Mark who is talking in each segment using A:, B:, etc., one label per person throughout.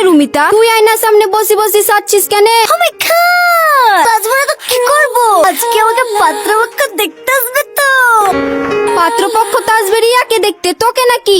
A: রুমিতা, তুই আয়নার সামনে বসে বসে সাজছিস কেন?
B: আমি তাজবরে তো কি করবো, আজকে আমাকে পাত্রপক্ষ দেখতে আসবে তো।
A: পাত্রপক্ষ তো আসবে রিয়াকে দেখতে, তোকে নাকি?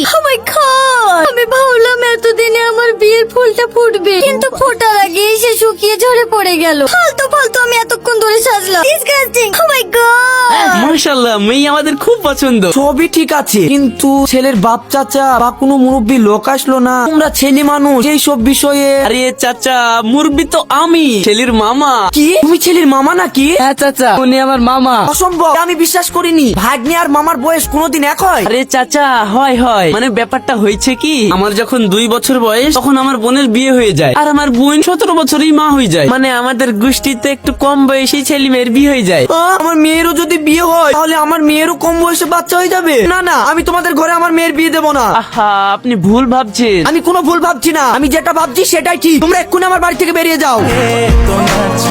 B: আমি ভাবলাম এতদিনে আমার বিয়ের ফুলটা ফুটবে, কিন্তু ফোটার আগে সে শুকিয়ে ঝরে পড়ে গেল। ফালতু ফালতু আমি এতক্ষণ ধরে সাজলাম। ডিসগাস্টিং। ও মাই গড।
C: মাশাআল্লাহ, মেয়ে আমাদের খুব পছন্দ।
D: সবই ঠিক আছে, কিন্তু ছেলের বাপ চাচা বা কোনো মুরব্বী লোক আসলো না। তোমরা ছেলে মানুষ, এই সব বিষয়ে।
C: আরে চাচা, মুরব্বি তো আমি, ছেলের মামা।
D: কি তুমি ছেলের মামা নাকি?
C: হ্যাঁ চাচা, উনি আমার মামা।
D: অসম্ভব, আমি বিশ্বাস করিনি। ভাগ্নে আর মামার বয়স কোনোদিন এক হয়?
C: আরে চাচা, হয় হয়, মানে ব্যাপারটা হয়েছে কি, আমার যখন 2 বছর বয়স তখন আমার বোনের বিয়ে হয়ে যায়, আর আমার বোন 17 বছরই মা হয়ে যায়। মানে আমাদের গোষ্ঠীতে একটু কম বয়সী ছেলে মেয়ের বিয়ে হয়ে যায়।
D: আমার মেয়েরও যদি বিয়ে হয় তাহলে আমার মেয়েরও কম বয়সে বাচ্চা হয়ে যাবে। না না, আমি তোমাদের ঘরে আমার মেয়ের বিয়ে দেবো না।
C: আহা, আপনি ভুল ভাবছেন।
D: আমি কোনো ভুল ভাবছি না, আমি যেটা ভাবছি সেটাই ঠিক। তোমরা এক্ষুনি আমার বাড়ি থেকে বেরিয়ে যাও।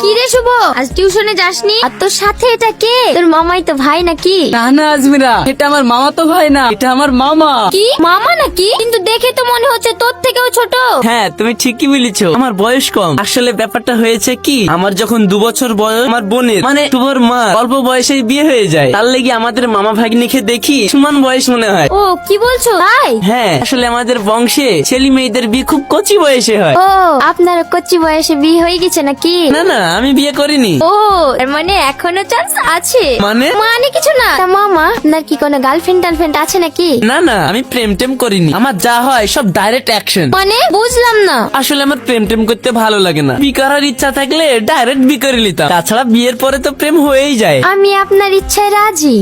B: কি রে শুভ, আজ টিউশনে যাসনি? আর তোর সাথে এটা কে? তোর মামাই তো ভাই নাকি?
C: না না আজমিরা, এটা আমার মামা তো ভাই না, এটা আমার মামা।
B: কি মামা নাকি? কিন্তু দেখে তো মনে হচ্ছে তোর থেকেও ছোট।
C: হ্যাঁ, তুমি ঠিকই বলেছো, আমার বয়স কম। আসলে ব্যাপারটা হয়েছে কি, আমার যখন 2 বছর বয়স, আমার বোনের মানে শুভর মা অল্প বয়সেই বিয়ে হয়ে যায়। তার লেগে আমাদের মামা ভাগ্নিকে দেখি সমান বয়স মনে হয়।
B: ও কি বলছো তাই?
C: হ্যাঁ, আসলে আমাদের বংশে ছেলে মেয়েদের বিয়ে খুব কচি বয়সে হয়।
B: ও আপনার কচ্চি বয়সে বিয়ে হয়ে গেছে নাকি?
C: না না, আমি বিয়ে করিনি।
B: ও এর মানে এখনো চান্স আছে।
C: মানে?
B: মানে কিছু না। তা মামা, আপনার কি কোনো গার্লফ্রেন্ড টার্লফ্রেন্ড আছে নাকি?
C: না না, আমি প্রেম টেম করিনি। আমার যা হয় সব ডাইরেক্ট অ্যাকশন।
B: মানে বুঝলাম না।
C: আসলে আমার প্রেম টেম করতে ভালো লাগে না। বিয়ে করার ইচ্ছা থাকলে ডাইরেক্ট বিয়ে করে নিতাম। তাছাড়া বিয়ের পরে তো প্রেম হয়েই যায়।
B: আমি আপনার ইচ্ছায় রাজি।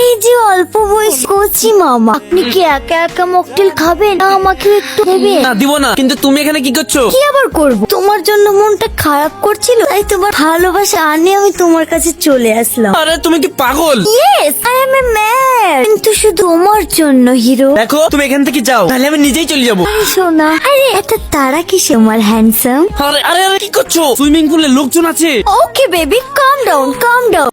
B: এই যে অল্প বয়স কচি মামা, আপনি কি একা একা মকটেল খাবেন না আমাকে একটু দেবেন?
C: না দিব না, কিন্তু তুমি এখানে কি করছো?
B: কি আবার করব, তোমার জন্য মনটা খারাপ করছিল, তাই তোমার ভালোবাসা আনে আমি তোমার কাছে চলে আসলাম।
C: আরে তুমি কি পাগল?
B: Yes I M a man, কিন্তু শুধু তোমার জন্য হিরো।
C: দেখো, তুমি এখান থেকে যাও, তাহলে আমি নিজেই চলে যাবো।
B: আরে শোনা, আরে এত তারা কিসে আমার হ্যান্ডসাম?
C: আরে আরে আরে, কি করছো? সুইমিং পুলে লোকজন আছে।
B: ওকে বেবি, কাম ডাউন কাম ডাউন।